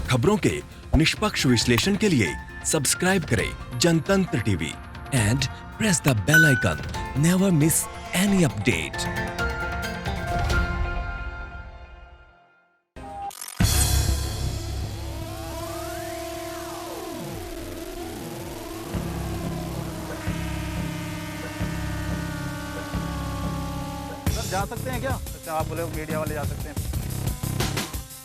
खबरों के निष्पक्ष विश्लेषण के लिए सब्सक्राइब करें Jantantra TV and press the bell icon. Never miss any update. जा सकते हैं क्या? अच्छा, आप बोले मीडिया वाले जा सकते हैं।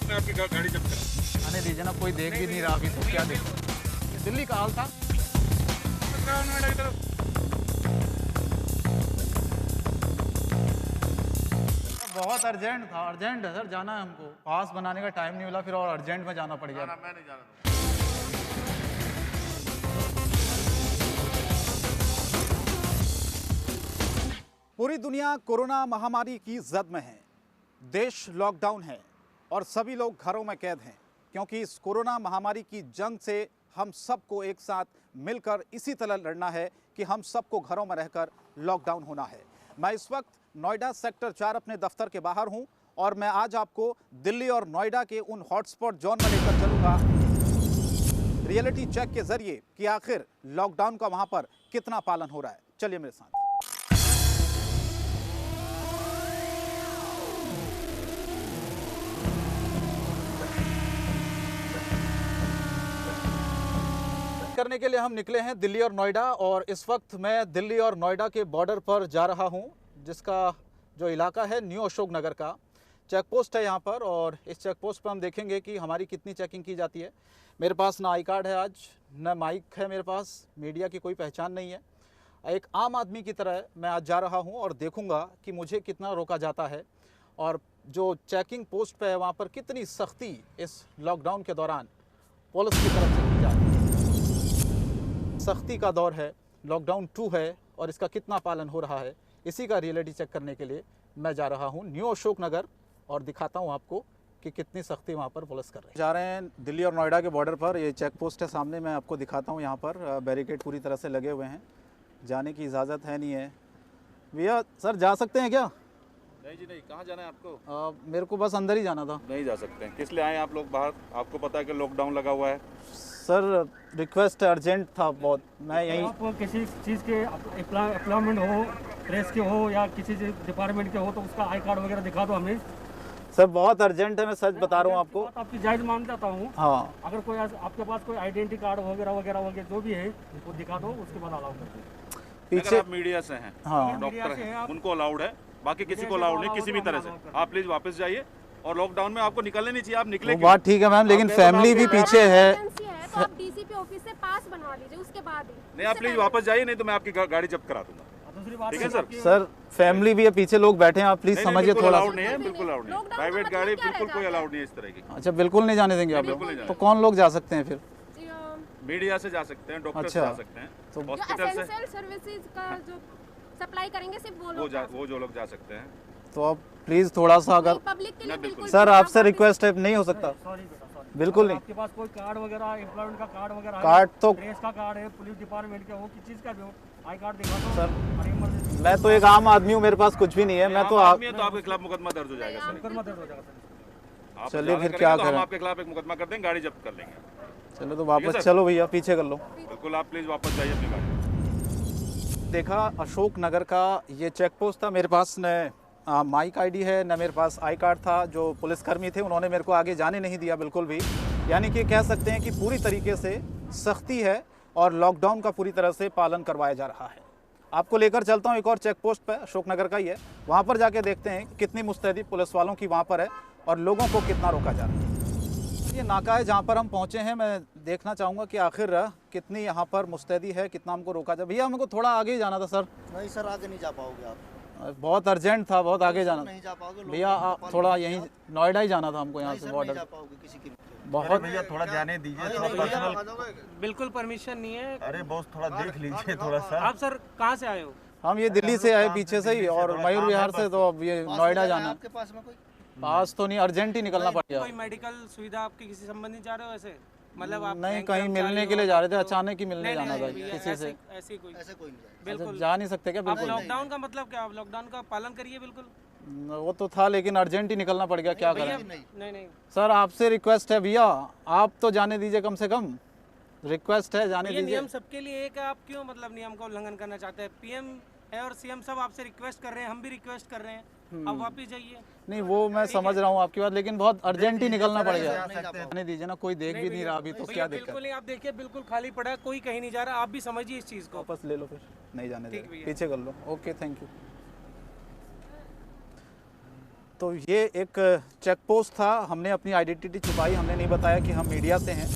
मैं आपकी गाड़ी जब्त करा। आने दीजिए ना, कोई देख भी नहीं रहा अभी तो क्या देख। दिल्ली का हाल था। बहुत अर्जेंट था, अर्जेंट है सर, जाना है हमको। पास बनाने का टाइम नहीं मिला, फिर और अर्जेंट में जाना पड़ गया। मैं नहीं जाना। पूरी दुनिया कोरोना महामारी की जद में है। देश लॉकडाउन है और सभी लोग घरों में कैद हैं, क्योंकि इस कोरोना महामारी की जंग से हम सबको एक साथ मिलकर इसी तरह लड़ना है कि हम सबको घरों में रहकर लॉकडाउन होना है। मैं इस वक्त नोएडा सेक्टर 4 अपने दफ्तर के बाहर हूं और मैं आज आपको दिल्ली और नोएडा के उन हॉटस्पॉट जोन में लेकर चलूंगा रियलिटी चेक के जरिए कि आखिर लॉकडाउन का वहां पर कितना पालन हो रहा है। चलिए मेरे साथ। करने के लिए हम निकले हैं दिल्ली और नोएडा, और इस वक्त मैं दिल्ली और नोएडा के बॉर्डर पर जा रहा हूं, जिसका जो इलाका है न्यू अशोक नगर का। चेक पोस्ट है यहाँ पर, और इस चेक पोस्ट पर हम देखेंगे कि हमारी कितनी चेकिंग की जाती है। मेरे पास ना आई कार्ड है आज, ना माइक है मेरे पास, मीडिया की कोई पहचान नहीं है। एक आम आदमी की तरह मैं आज जा रहा हूँ और देखूँगा कि मुझे कितना रोका जाता है, और जो चेकिंग पोस्ट पे है वहाँ पर कितनी सख्ती इस लॉकडाउन के दौरान पुलिस की तरफ से की जाती है। सख्ती का दौर है, लॉकडाउन 2 है, और इसका कितना पालन हो रहा है, इसी का रियलिटी चेक करने के लिए मैं जा रहा हूँ न्यू अशोक नगर, और दिखाता हूँ आपको कि कितनी सख्ती वहाँ पर पुलिस कर रही है। जा रहे हैं दिल्ली और नोएडा के बॉर्डर पर। ये चेक पोस्ट है सामने, मैं आपको दिखाता हूँ। यहाँ पर बैरिकेड पूरी तरह से लगे हुए हैं, जाने की इजाज़त है नहीं है। भैया सर, जा सकते हैं क्या? नहीं जी नहीं। कहाँ जाना है आपको? मेरे को बस अंदर ही जाना था। नहीं जा सकते हैं। किस लिए आए आप लोग बाहर? आपको पता है कि लॉकडाउन लगा हुआ है। सर रिक्वेस्ट अर्जेंट था बहुत। मैं यहीं आप किसी चीज़ के एम्प्लॉयमेंट हो, प्रेस के हो या किसी डिपार्टमेंट के हो तो उसका आई कार्ड वगैरह दिखा दो हमें। सर बहुत अर्जेंट है, मैं सच बता रहा हूँ आपको। आपकी जायज़ मान जाता हूँ। हाँ, अगर कोई आपके पास कोई आइडेंटिटी कार्ड वगैरह वगैरह वगैरह जो भी है वो दिखा दो, उसके बाद अलाउ कर दो। अगर पीछे आप मीडिया से हैं, हाँ, डॉक्टर हैं, उनको अलाउड है, बाकी किसी को अलाउड नहीं किसी भी तरह से। आप प्लीज वापस जाइए, और लॉकडाउन में आपको निकलने नहीं चाहिए। आप निकले वो बात ठीक है मैम, लेकिन फैमिली भी पीछे है। तो आप डीसीपी ऑफिस से पास बनवा लीजिए, उसके बाद ही। नहीं, आप प्लीज वापस जाइए, नहीं तो मैं आपकी गाड़ी जब्त करा दूंगा। दूसरी बात ठीक है सर। सर फैमिली भी है, पीछे लोग बैठे हैं, आप प्लीज नहीं, समझिए बिल्कुल थोड़ा अलाउड सा। नहीं है, बिल्कुल अलाउड नहीं है। लॉकडाउन प्राइवेट का गाड़ी मतलब क्या बिल्कुल कोई रहेगा? अलाउड नहीं है इस तरह की। अच्छा, बिल्कुल नहीं जाने देंगे आप बिल्कुल नहीं लोग? जाने तो कौन लोग जा सकते हैं फिर? मीडिया से जा सकते हैं, डॉक्टर से अच्छा। जा सकते हैं, तो हॉस्पिटल से एसेंशियल सर्विसेज का जो सप्लाई करेंगे सिर्फ वो लोग वो जो लोग जा सकते हैं। तो आप प्लीज थोड़ा सा अगर पब्लिक के लिए बिल्कुल। सर आपसे रिक्वेस्ट है, नहीं हो सकता। सॉरी बेटा, सॉरी। बिल्कुल नहीं। आपके पास कोई कार्ड वगैरह, एम्प्लॉयमेंट का कार्ड वगैरह है? कार्ड तो प्रेस का कार्ड है, पुलिस डिपार्टमेंट का हो, किस चीज़ का भी हो, आई कार्ड दिखा दो सर। और इमरजेंसी मैं तो एक आम आदमी हूँ, मेरे पास कुछ भी नहीं है। मैं तो आदमी है तो आपके खिलाफ मुकदमा दर्ज हो जाएगा सर। मुकदमा दर्ज हो जाएगा सर। आप चलिए ज़्यादा फिर करेंगे क्या तो हम करें? आपके खिलाफ एक मुकदमा कर देंगे, गाड़ी जब्त कर लेंगे। चलो तो ठीक है वापस सर। चलो भैया, पीछे कर लो। बिल्कुल, आप प्लीज वापस जाइए अपनी गाड़ी। देखा, अशोक नगर का ये चेक पोस्ट था। मेरे पास न माइक आईडी है, न मेरे पास आई कार्ड था। जो पुलिसकर्मी थे उन्होंने मेरे को आगे जाने नहीं दिया बिल्कुल भी। यानी कि कह सकते हैं कि पूरी तरीके से सख्ती है और लॉकडाउन का पूरी तरह से पालन करवाया जा रहा है। आपको लेकर चलता हूँ एक और चेक पोस्ट पर, अशोक नगर का ही है। वहाँ पर जाके देखते हैं कितनी मुस्तैदी पुलिस वालों की वहाँ पर है और लोगों को कितना रोका जा रहा है। ये नाका है जहाँ पर हम पहुँचे हैं। मैं देखना चाहूँगा कि आखिर कितनी यहाँ पर मुस्तैदी है, कितना हमको रोका जाए। भैया हमको थोड़ा आगे ही जाना था सर। नहीं सर, आगे नहीं जा पाओगे आप। बहुत अर्जेंट था, बहुत आगे जाना नहीं जा पाओगे। भैया। आप थोड़ा यहीं नोएडा ही जाना था हमको, यहाँ से नहीं बॉर्डर। जा पाओगे किसी की। बहुत भैया थोड़ा जाने दीजिए, थोड़ा पर्सनल। बिल्कुल परमिशन नहीं है। अरे बॉस थोड़ा देख लीजिए थोड़ा सा। आप सर कहाँ से आए हो? हम ये दिल्ली से आए पीछे से ही, और मयूर विहार से, तो अब ये नोएडा जाना। आपके पास में कोई पास तो नहीं, अर्जेंट ही निकलना पड़ गया। कोई मेडिकल सुविधा आपकी किसी संबंधित जा रहे हो ऐसे? मतलब आप नहीं, बैंक कहीं कर्मचारी मिलने के हो, लिए जा रहे थे, तो- अचानक ही मिलने नहीं, जाना था नहीं, भैया, किसी से। ऐसी कोई ऐसे कोई नहीं जाएगा। अच्छा, बिल्कुल जा नहीं सकते क्या? आप बिल्कुल लॉकडाउन का मतलब क्या? आप लॉकडाउन का पालन करिए बिल्कुल। वो तो था लेकिन अर्जेंट ही निकलना पड़ गया, क्या करें। नहीं सर आपसे रिक्वेस्ट है भैया, आप तो जाने दीजिए, कम से कम रिक्वेस्ट है, जाने ये दीजिए। नियम सबके लिए एक है, आप क्यों मतलब नियम का उल्लंघन करना चाहते हैं? पीएम है और सीएम सब आपसे रिक्वेस्ट कर रहे हैं, हम भी रिक्वेस्ट कर रहे हैं, आप वापस जाइए। नहीं वो मैं समझ रहा हूँ आपकी बात, लेकिन बहुत अर्जेंट ही निकलना पड़ गया। जाने दीजिए ना, कोई देख भी नहीं रहा अभी तो भैया क्या दिक्कत। बिल्कुल नहीं, आप देखिए बिल्कुल खाली पड़ा है, कोई कहीं नहीं जा रहा, आप भी समझिए इस चीज़ को। वापस ले लो फिर, नहीं जाने ठीक दे, भैया। पीछे कर लो। Okay thank you. तो ये एक चेक पोस्ट था, हमने अपनी आइडेंटिटी छुपाई, हमने नहीं बताया कि हम मीडिया से हैं।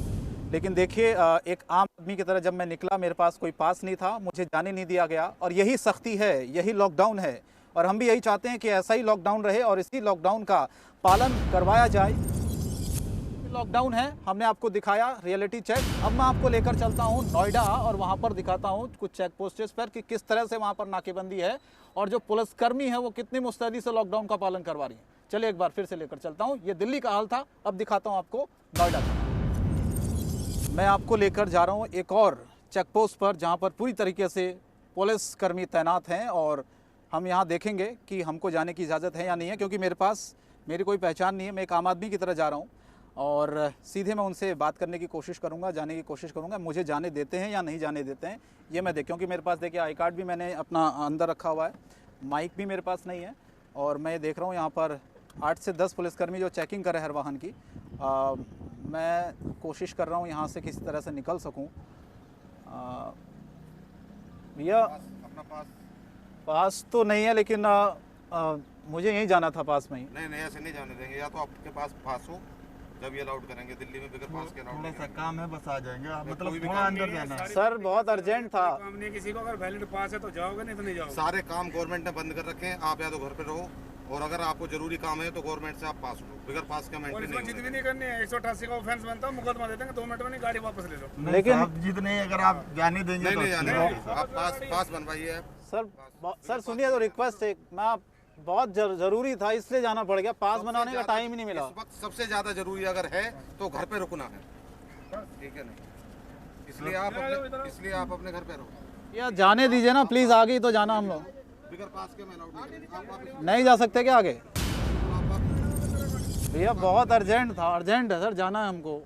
लेकिन देखिए एक आम आदमी की तरह जब मैं निकला, मेरे पास कोई पास नहीं था, मुझे जाने नहीं दिया गया। और यही सख्ती है, यही लॉकडाउन है, और हम भी यही चाहते हैं कि ऐसा ही लॉकडाउन रहे और इसी लॉकडाउन का पालन करवाया जाए। लॉकडाउन है, हमने आपको दिखाया रियलिटी चेक। अब मैं आपको लेकर चलता हूँ नोएडा और वहाँ पर दिखाता हूँ कुछ चेक पोस्टेस पर कि किस तरह से वहाँ पर नाकेबंदी है और जो पुलिसकर्मी है वो कितनी मुस्तैदी से लॉकडाउन का पालन करवा रही है। चलिए एक बार फिर से लेकर चलता हूँ। ये दिल्ली का हाल था, अब दिखाता हूँ आपको नोएडा का। मैं आपको लेकर जा रहा हूँ एक और चेक पोस्ट पर जहाँ पर पूरी तरीके से पुलिसकर्मी तैनात हैं और हम यहाँ देखेंगे कि हमको जाने की इजाज़त है या नहीं है, क्योंकि मेरे पास मेरी कोई पहचान नहीं है, मैं एक आम आदमी की तरह जा रहा हूँ और सीधे मैं उनसे बात करने की कोशिश करूँगा, जाने की कोशिश करूँगा। मुझे जाने देते हैं या नहीं जाने देते हैं ये मैं देख, क्योंकि मेरे पास देखिए आई कार्ड भी मैंने अपना अंदर रखा हुआ है, माइक भी मेरे पास नहीं है और मैं देख रहा हूँ यहाँ पर 8 से 10 पुलिसकर्मी जो चेकिंग कर रहे हैं हर वाहन की। मैं कोशिश कर रहा हूँ यहाँ से किसी तरह से निकल सकूँ। भैया अपना पास तो नहीं है, लेकिन मुझे यहीं जाना था पास में ही। नहीं ऐसे नहीं जाने देंगे, या तो आपके पास पास हो जब ये अलाउड करेंगे। दिल्ली में बगैर पास के अलाउड थोड़ा नहीं सा करेंगे। काम है, बस आ जाएंगे आप, मतलब कोई भी थोड़ा काम अंदर जाना है। सर बहुत अर्जेंट था। काम नहीं किसी को, अगर वैलिड पास है तो जाओगे, नहीं तो नहीं जाओगे। सारे काम गवर्नमेंट ने बंद कर रखे हैं, आप या तो घर पे रहो और अगर आपको जरूरी काम है तो गवर्नमेंट से आप पास हो, बगैर पास के और एंट्री इसमें नहीं जिद भी होगी। नहीं करनी है, 188 का ऑफेंस बनता है, मुकदमा दे देंगे, 2 मिनट में नहीं, गाड़ी वापस ले लो। लेकिन आप जिद नहीं, अगर आप जाने देंगे नहीं तो नहीं जाने अच्छी देंगे। आप पास बनवाइए। सर सुनिए तो रिक्वेस्ट है, मैं बहुत जरूरी था इसलिए जाना पड़ गया, पास बनाने का टाइम ही नहीं मिला। इस वक्त सबसे ज्यादा जरूरी अगर है तो घर पे रुकना है, ठीक है? नहीं इसलिए आप अपने घर पे रहो। यार जाने दीजिए ना प्लीज, आगे ही तो जाना हम लोग। बगैर पास के मैं अलाउड नहीं करेंगे। आप वापस नहीं जा सकते क्या आगे? आप वापस भैया बहुत अर्जेंट था, अर्जेंट है सर, जाना है हमको,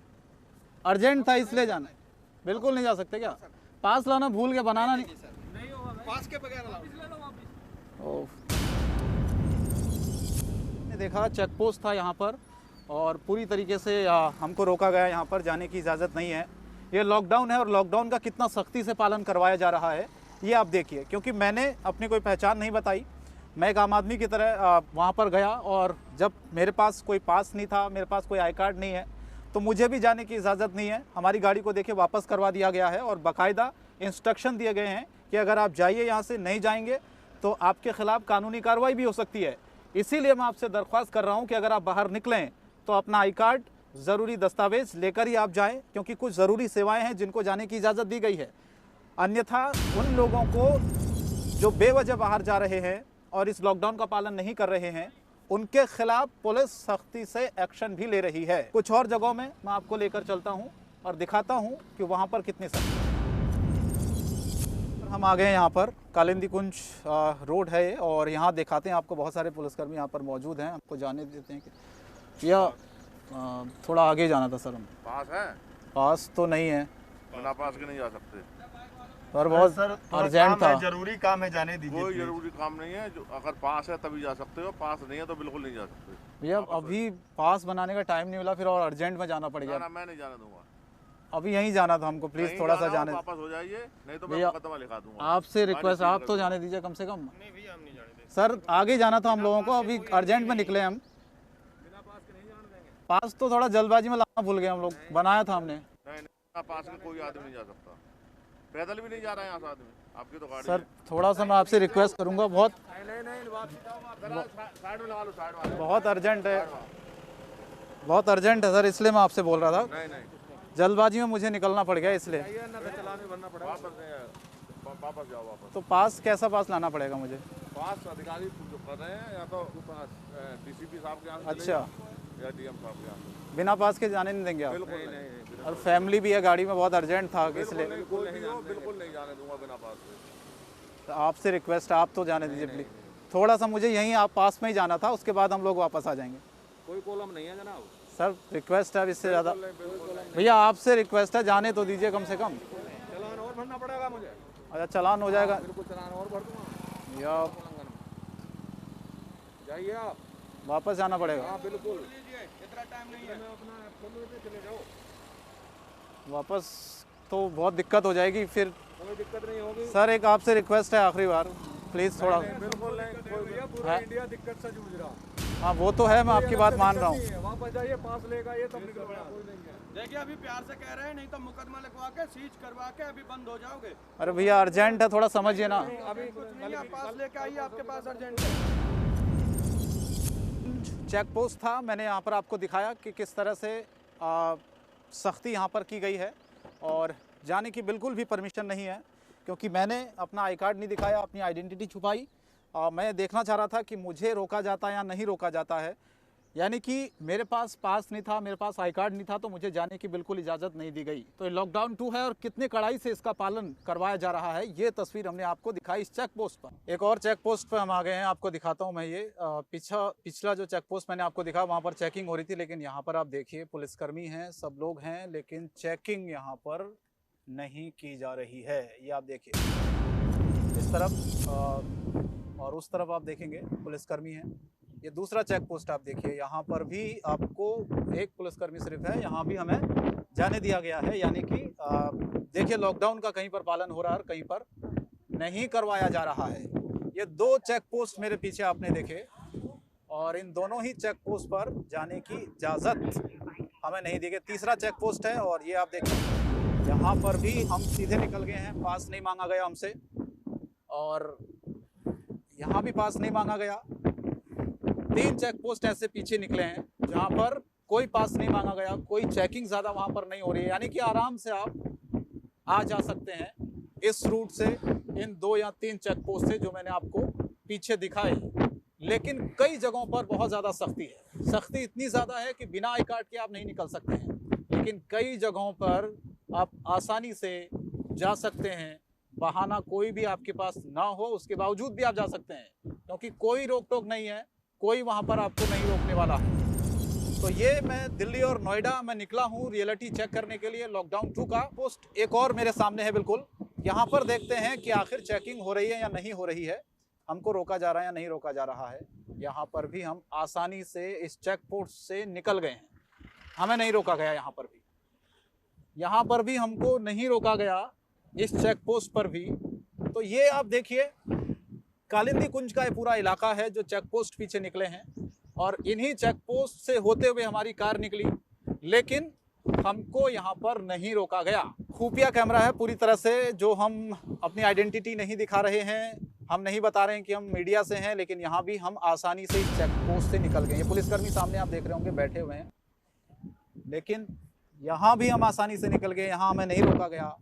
अर्जेंट था इसलिए जाना है। बिल्कुल नहीं जा सकते क्या? पास लाना भूल के बनाना नहीं। पास के बगैर अलाउड। ओह। देखा चेक पोस्ट था यहाँ पर और पूरी तरीके से हमको रोका गया, यहाँ पर जाने की इजाज़त नहीं है। ये लॉकडाउन है और लॉकडाउन का कितना सख्ती से पालन करवाया जा रहा है ये आप देखिए, क्योंकि मैंने अपनी कोई पहचान नहीं बताई, मैं एक आम आदमी की तरह वहाँ पर गया और जब मेरे पास कोई पास नहीं था, मेरे पास कोई आई कार्ड नहीं है, तो मुझे भी जाने की इजाज़त नहीं है। हमारी गाड़ी को देखिए वापस करवा दिया गया है और बाकायदा इंस्ट्रक्शन दिए गए हैं कि अगर आप जाइए यहाँ से, नहीं जाएंगे तो आपके ख़िलाफ़ कानूनी कार्रवाई भी हो सकती है। इसीलिए मैं आपसे दरख्वास्त कर रहा हूँ कि अगर आप बाहर निकलें तो अपना आई कार्ड, ज़रूरी दस्तावेज़ लेकर ही आप जाएं, क्योंकि कुछ ज़रूरी सेवाएं हैं जिनको जाने की इजाज़त दी गई है। अन्यथा उन लोगों को जो बेवजह बाहर जा रहे हैं और इस लॉकडाउन का पालन नहीं कर रहे हैं, उनके खिलाफ पुलिस सख्ती से एक्शन भी ले रही है। कुछ और जगहों में मैं आपको लेकर चलता हूँ और दिखाता हूँ कि वहाँ पर कितनी सख्ती। हम आ गए यहाँ पर, कालिंदी कुंज रोड है और यहाँ दिखाते हैं आपको, बहुत सारे पुलिसकर्मी यहाँ पर मौजूद हैं। आपको जाने देते हैं कि या थोड़ा आगे जाना था सर। हम पास है? पास तो नहीं है, बिना पास के नहीं जा सकते। पर बहुत सर थोड़ा अर्जेंट काम था। है, जरूरी काम है, जाने दीजिए कोई please। जरूरी काम नहीं है, जो अगर पास है तभी जा सकते हो, पास नहीं है तो बिल्कुल नहीं जा सकते। भैया अभी पास बनाने का टाइम नहीं मिला, फिर और अर्जेंट में जाना पड़ ना गया। ना, मैं नहीं जाने दूंगा। अभी यहीं जाना था हमको, प्लीज़ नहीं थोड़ा सा जाना हो, जाने। वापस हो जाइए, नहीं तो मैं भैया मुकदमा लिखा दूंगा। आपसे रिक्वेस्ट, आप तो जाने दीजिए कम से कम। सर आगे जाना था हम लोगों को, अभी अर्जेंट में निकले हम। पास तो थोड़ा जल्दबाजी में लाना भूल गए हम लोग, बनाया था हमने। नहीं नहीं, पास में कोई आदमी नहीं जा सकता, पैदल भी नहीं जा रहा है यहाँ से आदमी, आपकी तो गाड़ी सर थोड़ा सा मैं आपसे रिक्वेस्ट करूंगा, बहुत साइड में लगा लो, साइड में। बहुत अर्जेंट है, बहुत अर्जेंट है सर, इसलिए मैं आपसे बोल रहा था। नहीं नहीं, जल्दबाजी में मुझे निकलना पड़ गया इसलिए। वापस जाओ वापस। तो पास कैसा पास लाना पड़ेगा मुझे? पास अधिकारी जो कर रहे हैं, या तो डीसीपी साहब के यहाँ से अच्छा, या डीएम साहब के यहाँ से। बिना पास के जाने नहीं देंगे आप? बिल्कुल नहीं, और फैमिली भी है गाड़ी में, बहुत अर्जेंट था इसलिए। बिल्कुल नहीं जाने दूंगा बिना पास के। तो आपसे रिक्वेस्ट, आप तो जाने दीजिए प्लीज। थोड़ा सा मुझे यहीं आप पास में ही जाना था, उसके बाद हम लोग वापस आ जाएंगे। कोई कॉलम नहीं है जनाब। सर रिक्वेस्ट है, अब इससे ज़्यादा भैया आपसे रिक्वेस्ट है, जाने तो दीजिए कम से कम। चालान और भरना पड़ेगा मुझे। अच्छा चालान हो जाएगा बिल्कुल चालान और भर दूंगा। या जाइए आप, वापस जाना पड़ेगा। हाँ बिल्कुल, इतना टाइम नहीं है। मैं अपना चले जाओ वापस तो बहुत दिक्कत हो जाएगी फिर। कोई दिक्कत नहीं होगी सर एक आपसे रिक्वेस्ट है आखिरी बार, प्लीज़ थोड़ा। बिल्कुल नहीं, पूरा इंडिया दिक्कत से जूझ रहा। हाँ वो तो है, मैं आपकी बात मान रहा हूँ। वापस जाइए, पास लेगा ये तब निकल रहा है। देखिए अभी प्यार से कह रहे हैं, नहीं तो मुकदमा लिखवा के सीज करवा के अभी बंद हो जाओगे। अरे भैया अर्जेंट है, थोड़ा समझिए ना। अभी कुछ नहीं, आप पास लेके आइए, आपके पास अर्जेंट है। चेक पोस्ट था, मैंने यहाँ पर आपको दिखाया कि किस तरह से सख्ती यहाँ पर की गई है और जाने की बिल्कुल भी परमिशन नहीं है, क्योंकि मैंने अपना आई कार्ड नहीं दिखाया, अपनी आइडेंटिटी छुपाई। मैं देखना चाह रहा था कि मुझे रोका जाता या नहीं रोका जाता है, यानी कि मेरे पास पास नहीं था, मेरे पास आई कार्ड नहीं था, तो मुझे जाने की बिल्कुल इजाज़त नहीं दी गई। तो ये लॉकडाउन 2 है और कितने कड़ाई से इसका पालन करवाया जा रहा है, ये तस्वीर हमने आपको दिखाई इस चेक पोस्ट पर। एक और चेक पोस्ट पर हम आ गए हैं, आपको दिखाता हूँ मैं। ये पिछला जो चेक पोस्ट मैंने आपको दिखा, वहाँ पर चेकिंग हो रही थी, लेकिन यहाँ पर आप देखिए पुलिसकर्मी हैं, सब लोग हैं, लेकिन चेकिंग यहाँ पर नहीं की जा रही है। ये आप देखिए इस तरफ और उस तरफ आप देखेंगे पुलिसकर्मी हैं। ये दूसरा चेक पोस्ट आप देखिए, यहाँ पर भी आपको एक पुलिसकर्मी सिर्फ है, यहाँ भी हमें जाने दिया गया है। यानी कि देखिए लॉकडाउन का कहीं पर पालन हो रहा है और कहीं पर नहीं करवाया जा रहा है। ये 2 चेक पोस्ट मेरे पीछे आपने देखे और इन दोनों ही चेक पोस्ट पर जाने की इजाज़त हमें नहीं दी गई। तीसरा चेक पोस्ट है और ये आप देखिए यहाँ पर भी हम सीधे निकल गए हैं, पास नहीं मांगा गया हमसे और यहाँ भी पास नहीं मांगा गया। 3 चेक पोस्ट ऐसे पीछे निकले हैं जहाँ पर कोई पास नहीं मांगा गया, कोई चेकिंग ज़्यादा वहाँ पर नहीं हो रही है, यानी कि आराम से आप आ जा सकते हैं इस रूट से, इन 2 या 3 चेक पोस्ट से जो मैंने आपको पीछे दिखाए। लेकिन कई जगहों पर बहुत ज़्यादा सख्ती है, सख्ती इतनी ज़्यादा है कि बिना आई कार्ड के आप नहीं निकल सकते हैं, लेकिन कई जगहों पर आप आसानी से जा सकते हैं, बहाना कोई भी आपके पास ना हो उसके बावजूद भी आप जा सकते हैं, क्योंकि कोई रोक टोक नहीं है, कोई वहाँ पर आपको नहीं रोकने वाला है। तो ये मैं दिल्ली और नोएडा में निकला हूँ रियलिटी चेक करने के लिए लॉकडाउन 2 का। पोस्ट एक और मेरे सामने है बिल्कुल, यहाँ पर देखते हैं कि आखिर चेकिंग हो रही है या नहीं हो रही है, हमको रोका जा रहा है या नहीं रोका जा रहा है। यहाँ पर भी हम आसानी से इस चेक पोस्ट से निकल गए हैं, हमें नहीं रोका गया। यहाँ पर भी हमको नहीं रोका गया इस चेक पोस्ट पर भी। तो ये आप देखिए कालिंदी कुंज का ये पूरा इलाका है जो चेक पोस्ट पीछे निकले हैं और इन्हीं चेक पोस्ट से होते हुए हमारी कार निकली, लेकिन हमको यहाँ पर नहीं रोका गया। खुफिया कैमरा है पूरी तरह से, जो हम अपनी आइडेंटिटी नहीं दिखा रहे हैं, हम नहीं बता रहे हैं कि हम मीडिया से हैं, लेकिन यहाँ भी हम आसानी से इस चेक पोस्ट से निकल गए। ये पुलिसकर्मी सामने आप देख रहे होंगे बैठे हुए हैं, लेकिन यहाँ भी हम आसानी से निकल गए, यहाँ हमें नहीं रोका गया,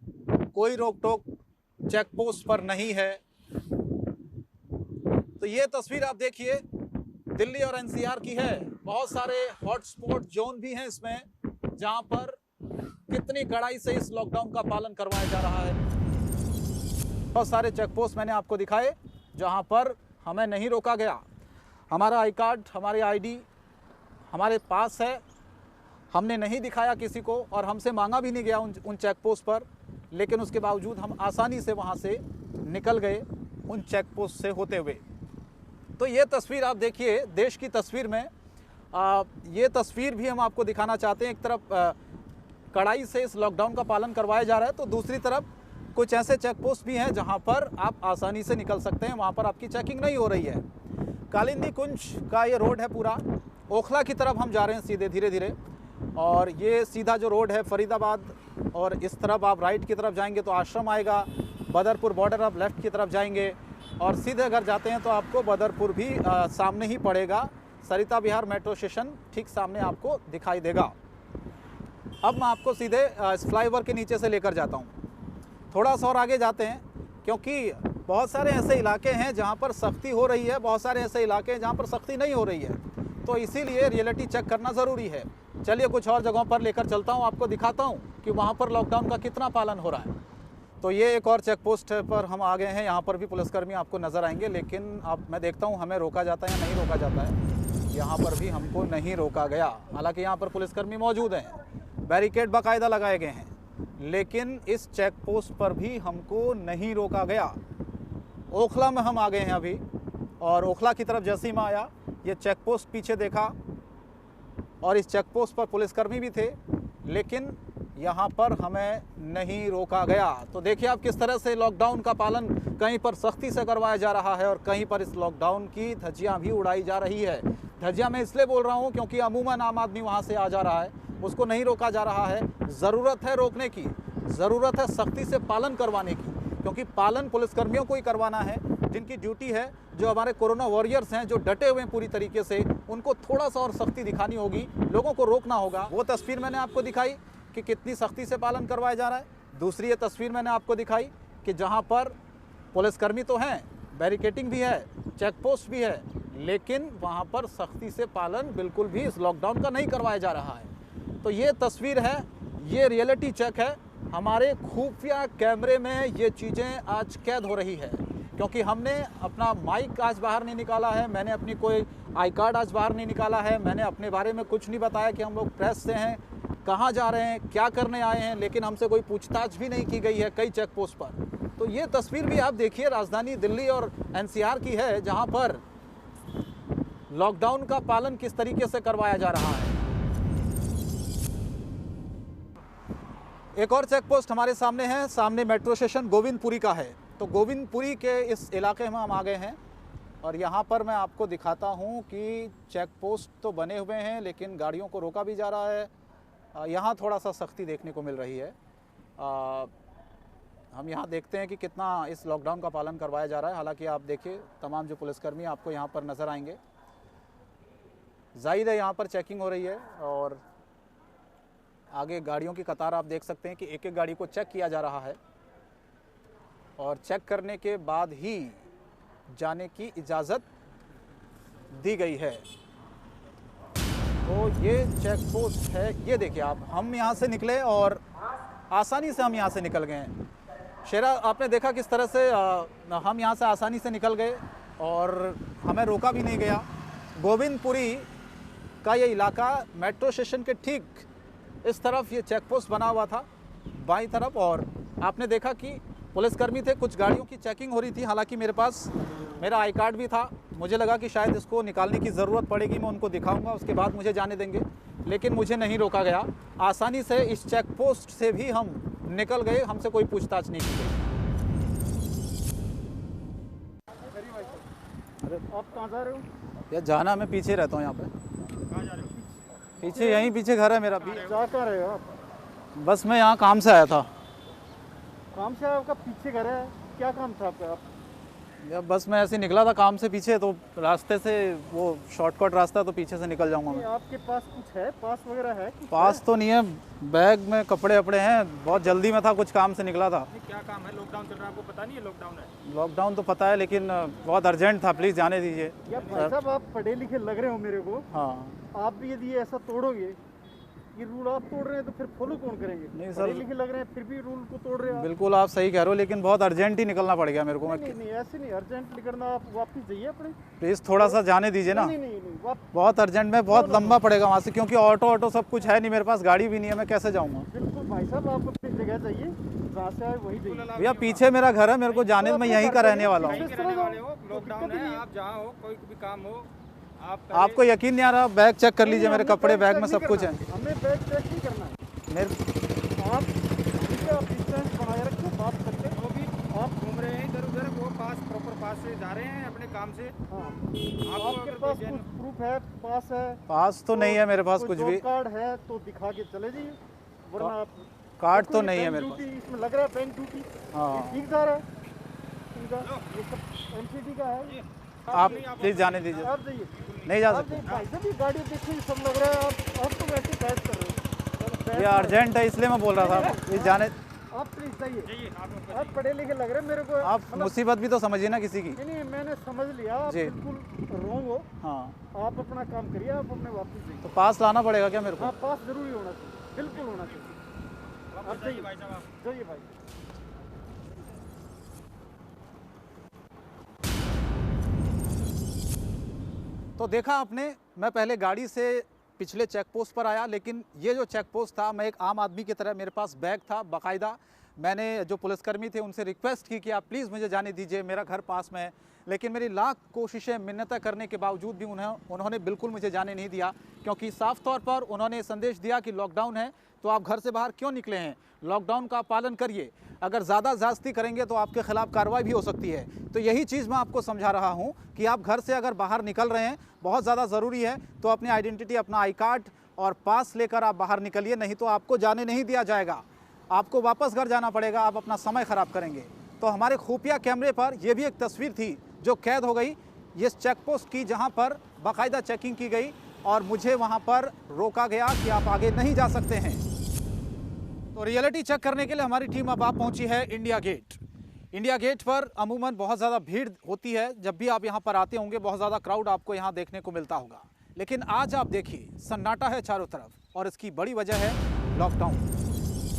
कोई रोक टोक चेक पोस्ट पर नहीं है। तो ये तस्वीर आप देखिए दिल्ली और एनसीआर की है। बहुत सारे हॉटस्पॉट जोन भी हैं इसमें, जहां पर कितनी कड़ाई से इस लॉकडाउन का पालन करवाया जा रहा है। बहुत सारे चेक पोस्ट मैंने आपको दिखाए जहां पर हमें नहीं रोका गया। हमारा आई कार्ड, हमारी आईडी हमारे पास है, हमने नहीं दिखाया किसी को और हमसे मांगा भी नहीं गया उन चेक पोस्ट पर, लेकिन उसके बावजूद हम आसानी से वहां से निकल गए उन चेक पोस्ट से होते हुए। तो ये तस्वीर आप देखिए, देश की तस्वीर में ये तस्वीर भी हम आपको दिखाना चाहते हैं। एक तरफ कड़ाई से इस लॉकडाउन का पालन करवाया जा रहा है, तो दूसरी तरफ कुछ ऐसे चेक पोस्ट भी हैं जहां पर आप आसानी से निकल सकते हैं, वहां पर आपकी चेकिंग नहीं हो रही है। कालिंदी कुंज का ये रोड है पूरा, ओखला की तरफ हम जा रहे हैं सीधे धीरे धीरे, और ये सीधा जो रोड है फरीदाबाद, और इस तरफ आप राइट की तरफ जाएंगे तो आश्रम आएगा, बदरपुर बॉर्डर आप लेफ़्ट की तरफ जाएंगे और सीधे अगर जाते हैं तो आपको बदरपुर भी सामने ही पड़ेगा। सरिता विहार मेट्रो स्टेशन ठीक सामने आपको दिखाई देगा। अब मैं आपको सीधे इस फ्लाईओवर के नीचे से लेकर जाता हूँ। थोड़ा सा और आगे जाते हैं, क्योंकि बहुत सारे ऐसे इलाके हैं जहाँ पर सख्ती हो रही है, बहुत सारे ऐसे इलाके हैं जहाँ पर सख्ती नहीं हो रही है, तो इसीलिए रियलिटी चेक करना ज़रूरी है। चलिए कुछ और जगहों पर लेकर चलता हूँ, आपको दिखाता हूँ कि वहाँ पर लॉकडाउन का कितना पालन हो रहा है। तो ये एक और चेक पोस्ट पर हम आ गए हैं। यहाँ पर भी पुलिसकर्मी आपको नज़र आएंगे, लेकिन अब मैं देखता हूँ हमें रोका जाता है या नहीं रोका जाता है। यहाँ पर भी हमको नहीं रोका गया, हालांकि यहाँ पर पुलिसकर्मी मौजूद हैं, बैरिकेड बाकायदा लगाए गए हैं, लेकिन इस चेक पोस्ट पर भी हमको नहीं रोका गया। ओखला में हम आ गए हैं अभी, और ओखला की तरफ जैसे ही मैं आया, ये चेक पोस्ट पीछे देखा और इस चेक पोस्ट पर पुलिसकर्मी भी थे, लेकिन यहाँ पर हमें नहीं रोका गया। तो देखिए आप किस तरह से लॉकडाउन का पालन कहीं पर सख्ती से करवाया जा रहा है और कहीं पर इस लॉकडाउन की धज्जियाँ भी उड़ाई जा रही है। धज्जियाँ मैं इसलिए बोल रहा हूँ क्योंकि अमूमन आम आदमी वहाँ से आ जा रहा है, उसको नहीं रोका जा रहा है। ज़रूरत है रोकने की, ज़रूरत है सख्ती से पालन करवाने की, क्योंकि पालन पुलिसकर्मियों को ही करवाना है, जिनकी ड्यूटी है, जो हमारे कोरोना वॉरियर्स हैं, जो डटे हुए हैं पूरी तरीके से, उनको थोड़ा सा और सख्ती दिखानी होगी, लोगों को रोकना होगा। वो तस्वीर मैंने आपको दिखाई कि कितनी सख्ती से पालन करवाया जा रहा है। दूसरी ये तस्वीर मैंने आपको दिखाई कि जहाँ पर पुलिसकर्मी तो हैं, बैरिकेटिंग भी है, चेक पोस्ट भी है, लेकिन वहाँ पर सख्ती से पालन बिल्कुल भी इस लॉकडाउन का नहीं करवाया जा रहा है। तो ये तस्वीर है, ये रियलिटी चेक है। हमारे खुफिया कैमरे में ये चीज़ें आज कैद हो रही है, क्योंकि हमने अपना माइक आज बाहर नहीं निकाला है, मैंने अपनी कोई आई कार्ड आज बाहर नहीं निकाला है, मैंने अपने बारे में कुछ नहीं बताया कि हम लोग प्रेस से हैं, कहाँ जा रहे हैं, क्या करने आए हैं, लेकिन हमसे कोई पूछताछ भी नहीं की गई है कई चेक पोस्ट पर। तो ये तस्वीर भी आप देखिए, राजधानी दिल्ली और एनसीआर की है, जहाँ पर लॉकडाउन का पालन किस तरीके से करवाया जा रहा है। एक और चेक पोस्ट हमारे सामने है, सामने मेट्रो स्टेशन गोविंदपुरी का है। तो गोविंदपुरी के इस इलाके में हम आ गए हैं और यहाँ पर मैं आपको दिखाता हूँ कि चेक पोस्ट तो बने हुए हैं, लेकिन गाड़ियों को रोका भी जा रहा है। यहाँ थोड़ा सा सख्ती देखने को मिल रही है। हम यहाँ देखते हैं कि कितना इस लॉकडाउन का पालन करवाया जा रहा है। हालांकि आप देखिए, तमाम जो पुलिसकर्मी आपको यहाँ पर नज़र आएंगे, जाहिर है यहाँ पर चेकिंग हो रही है और आगे गाड़ियों की कतार आप देख सकते हैं कि एक एक गाड़ी को चेक किया जा रहा है और चेक करने के बाद ही जाने की इजाज़त दी गई है। तो ये चेक पोस्ट है, ये देखिए आप, हम यहाँ से निकले और आसानी से हम यहाँ से निकल गए हैं। शेरा, आपने देखा किस तरह से हम यहाँ से आसानी से निकल गए और हमें रोका भी नहीं गया। गोविंदपुरी का ये इलाका मेट्रो स्टेशन के ठीक इस तरफ ये चेक पोस्ट बना हुआ था, बाईं तरफ, और आपने देखा कि पुलिसकर्मी थे, कुछ गाड़ियों की चेकिंग हो रही थी। हालांकि मेरे पास मेरा आई कार्ड भी था, मुझे लगा कि शायद इसको निकालने की ज़रूरत पड़ेगी, मैं उनको दिखाऊंगा, उसके बाद मुझे जाने देंगे, लेकिन मुझे नहीं रोका गया। आसानी से इस चेक पोस्ट से भी हम निकल गए, हमसे कोई पूछताछ नहीं की गई। अरे आप कहाँ जा रहे हो? यार जाना, मैं पीछे रहता हूँ यहाँ पे, कहाँ जा रहे हो? पीछे, यहीं पीछे घर है मेरा। जा कहाँ रहे हो आप? बस मैं यहाँ काम से आया था। काम से आपका पीछे घर है, क्या काम था आपका? आप या बस मैं ऐसे निकला था काम से पीछे, तो रास्ते से वो शॉर्टकट रास्ता, तो पीछे से निकल जाऊंगा मैं। आपके पास कुछ है, पास वगैरह है? पास तो नहीं है, बैग में कपड़े वपड़े हैं, बहुत जल्दी में था, कुछ काम से निकला था। क्या काम है? लॉकडाउन चल रहा है, आपको पता नहीं है लॉकडाउन है? लॉकडाउन तो पता है, लेकिन बहुत अर्जेंट था, प्लीज़ जाने दीजिए। भाई साहब, आप पढ़े लिखे लग रहे हो मेरे को। हाँ, आप भी यदि ऐसा तोड़ोगे, ये रूल आप तोड़ रहे हैं, तो फिर फॉलो कौन करेंगे? नहीं सर, पढ़े लिखे लग रहे हैं फिर भी रूल को तोड़ रहे हैं। बिल्कुल आप सही कह रहे हो, लेकिन बहुत अर्जेंट ही निकलना पड़ गया मेरे को। नहीं नहीं, ऐसे नहीं अर्जेंट निकलना, आप वापस जाइए अपने। प्लीज़ थोड़ा सा जाने दीजिए ना। नहीं नहीं नहीं, बहुत अर्जेंट में, बहुत लंबा पड़ेगा वहाँ से, क्योंकि ऑटो सब कुछ है नहीं मेरे पास, गाड़ी भी नहीं है, मैं कैसे जाऊँगा? बिल्कुल भाई साहब, आप अपनी जगह जाइए, जहाँ से आए वही जाइए। भैया पीछे मेरा घर है, मेरे को जाने, मैं यहीं का रहने वाला हूँ। लॉकडाउन है, आप जहाँ हो, कोई भी काम हो, आपको यकीन नहीं आ रहा? बैग चेक कर लीजिए, मेरे कपड़े बैग में सब कुछ है। हमें बैग चेक नहीं करना है। आप डिस्टेंस बनाए रखो, बात करते हो भी। आप घूम रहे हैं इधर उधर, वो पास प्रॉपर पास से जा रहे हैं अपने काम से। हाँ, आपके पास कुछ प्रूफ है? पास है? पास तो नहीं है मेरे पास कुछ भी। कार्ड है तो दिखा के चले जाइए, वरना आप कार्ड तो नहीं है मेरे पास। इसमें लग रहा है बैंक ड्यूटी। हाँ, ठीक जा रहा है, ये सब एमसीडी का है। आप प्लीज़ जाने दीजिए, आप जाइए, नहीं जा सकते। भाई साहब ये गाड़ी देखिए, सब लग रहा है आप तो वैसे बहस कर रहे हो। ये अर्जेंट है, इसलिए मैं बोल रहा था, प्लीज जाने। आप प्लीज जाइए, आप पढ़े लिखे लग रहे हैं मेरे को। आप मुसीबत भी तो समझिए ना किसी की। नहीं, मैंने समझ लिया, आप बिल्कुल रॉन्ग हो। हाँ, आप अपना काम करिए, आप अपने वापस जाइए। तो पास लाना पड़ेगा क्या मेरे को? हाँ, पास जरूरी होना चाहिए, बिल्कुल होना चाहिए। आप जाइए भाई साहब, जाइए भाई। तो देखा आपने, मैं पहले गाड़ी से पिछले चेक पोस्ट पर आया, लेकिन ये जो चेक पोस्ट था, मैं एक आम आदमी की तरह, मेरे पास बैग था बाकायदा। मैंने जो पुलिसकर्मी थे उनसे रिक्वेस्ट की कि आप प्लीज़ मुझे जाने दीजिए, मेरा घर पास में है। लेकिन मेरी लाख कोशिशें मिन्नतें करने के बावजूद भी उन्होंने बिल्कुल मुझे जाने नहीं दिया, क्योंकि साफ तौर पर उन्होंने संदेश दिया कि लॉकडाउन है तो आप घर से बाहर क्यों निकले हैं, लॉकडाउन का पालन करिए, अगर ज़्यादा ज़्यादती करेंगे तो आपके खिलाफ़ कार्रवाई भी हो सकती है। तो यही चीज़ मैं आपको समझा रहा हूँ कि आप घर से अगर बाहर निकल रहे हैं, बहुत ज़्यादा ज़रूरी है तो अपनी आइडेंटिटी, अपना आई कार्ड और पास लेकर आप बाहर निकलिए, नहीं तो आपको जाने नहीं दिया जाएगा, आपको वापस घर जाना पड़ेगा, आप अपना समय ख़राब करेंगे। तो हमारे खुफिया कैमरे पर यह भी एक तस्वीर थी जो कैद हो गई ये चेक पोस्ट की, जहाँ पर बाकायदा चेकिंग की गई और मुझे वहाँ पर रोका गया कि आप आगे नहीं जा सकते हैं। तो रियलिटी चेक करने के लिए हमारी टीम अब आप पहुँची है इंडिया गेट। इंडिया गेट पर अमूमन बहुत ज़्यादा भीड़ होती है, जब भी आप यहाँ पर आते होंगे बहुत ज़्यादा क्राउड आपको यहाँ देखने को मिलता होगा, लेकिन आज आप देखिए सन्नाटा है चारों तरफ और इसकी बड़ी वजह है लॉकडाउन।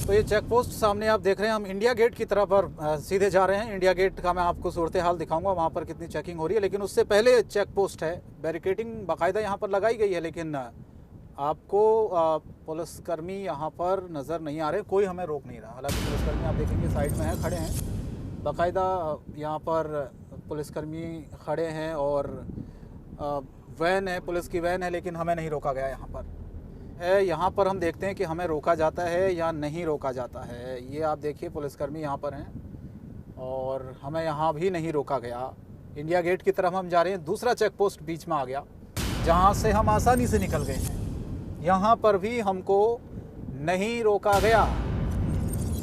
तो ये चेक पोस्ट सामने आप देख रहे हैं, हम इंडिया गेट की तरफ पर सीधे जा रहे हैं। इंडिया गेट का मैं आपको सूरत हाल दिखाऊंगा, वहाँ पर कितनी चेकिंग हो रही है, लेकिन उससे पहले चेक पोस्ट है, बैरिकेडिंग बाकायदा यहाँ पर लगाई गई है, लेकिन आपको पुलिसकर्मी यहाँ पर नज़र नहीं आ रहे, कोई हमें रोक नहीं रहा। हालांकि पुलिसकर्मी आप देखेंगे साइड में है, खड़े हैं, बाकायदा यहाँ पर पुलिसकर्मी खड़े हैं और वैन है, पुलिस की वैन है, लेकिन हमें नहीं रोका गया यहाँ पर है। यहाँ पर हम देखते हैं कि हमें रोका जाता है या नहीं रोका जाता है। ये आप देखिए पुलिसकर्मी यहाँ पर हैं और हमें यहाँ भी नहीं रोका गया। इंडिया गेट की तरफ हम जा रहे हैं, दूसरा चेक पोस्ट बीच में आ गया जहाँ से हम आसानी से निकल गए हैं, यहाँ पर भी हमको नहीं रोका गया।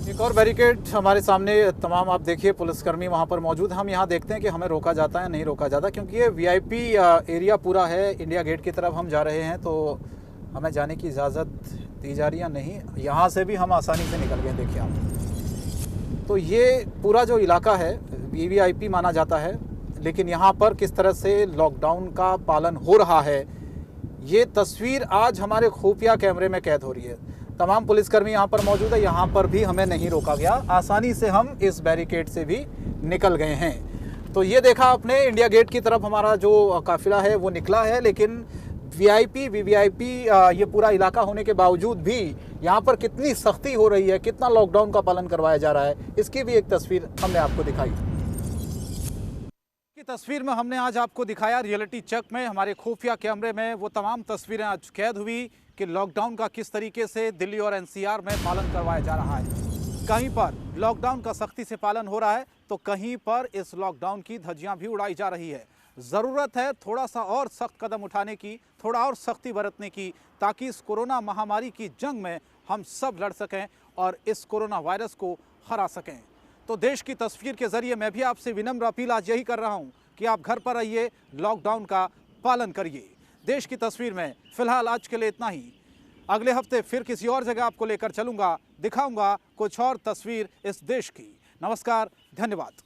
एक और बैरिकेड हमारे सामने, तमाम आप देखिए पुलिसकर्मी वहाँ पर मौजूद। हम यहाँ देखते हैं कि हमें रोका जाता है नहीं रोका जाता, क्योंकि ये वीआईपी एरिया पूरा है। इंडिया गेट की तरफ हम जा रहे हैं तो हमें जाने की इजाज़त दी जा रही है नहीं, यहाँ से भी हम आसानी से निकल गए। देखिए आप, तो ये पूरा जो इलाका है वीवीआईपी माना जाता है, लेकिन यहाँ पर किस तरह से लॉकडाउन का पालन हो रहा है ये तस्वीर आज हमारे खुफिया कैमरे में कैद हो रही है। तमाम पुलिसकर्मी यहाँ पर मौजूद है, यहाँ पर भी हमें नहीं रोका गया, आसानी से हम इस बैरिकेड से भी निकल गए हैं। तो ये देखा आपने, इंडिया गेट की तरफ हमारा जो काफिला है वो निकला है, लेकिन वीआईपी वीवीआईपी ये पूरा इलाका होने के बावजूद भी यहाँ पर कितनी सख्ती हो रही है, कितना लॉकडाउन का पालन करवाया जा रहा है, इसकी भी एक तस्वीर हमने आपको दिखाई। की तस्वीर में हमने आज आपको दिखाया रियलिटी चेक में, हमारे खुफिया कैमरे में वो तमाम तस्वीरें आज कैद हुई कि लॉकडाउन का किस तरीके से दिल्ली और एनसीआर में पालन करवाया जा रहा है। कहीं पर लॉकडाउन का सख्ती से पालन हो रहा है तो कहीं पर इस लॉकडाउन की धज्जियां भी उड़ाई जा रही है। ज़रूरत है थोड़ा सा और सख्त कदम उठाने की, थोड़ा और सख्ती बरतने की, ताकि इस कोरोना महामारी की जंग में हम सब लड़ सकें और इस कोरोना वायरस को हरा सकें। तो देश की तस्वीर के ज़रिए मैं भी आपसे विनम्र अपील आज यही कर रहा हूं कि आप घर पर रहिए, लॉकडाउन का पालन करिए। देश की तस्वीर में फ़िलहाल आज के लिए इतना ही। अगले हफ्ते फिर किसी और जगह आपको लेकर चलूँगा, दिखाऊँगा कुछ और तस्वीर इस देश की। नमस्कार, धन्यवाद।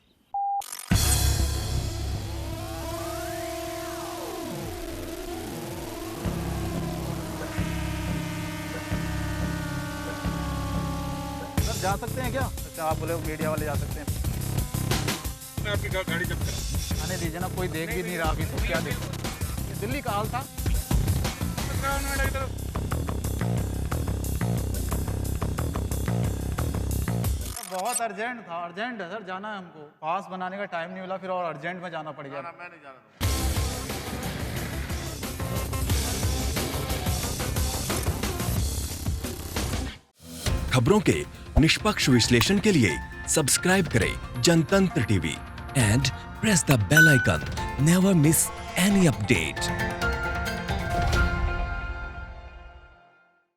जा सकते हैं क्या? अच्छा, आप बोले मीडिया वाले जा सकते हैं। मैं आपकी गाड़ी जब्त करा। आने दीजिए ना, कोई देख भी नहीं रहा अभी तो क्या देख। दिल्ली का हाल था। बहुत अर्जेंट था, अर्जेंट है सर, जाना है हमको। पास बनाने का टाइम नहीं मिला, फिर और अर्जेंट में जाना पड़ गया। मैं नहीं जाना। खबरों के निष्पक्ष विश्लेषण के लिए सब्सक्राइब करें Jantantra TV and press the bell icon. Never miss any update.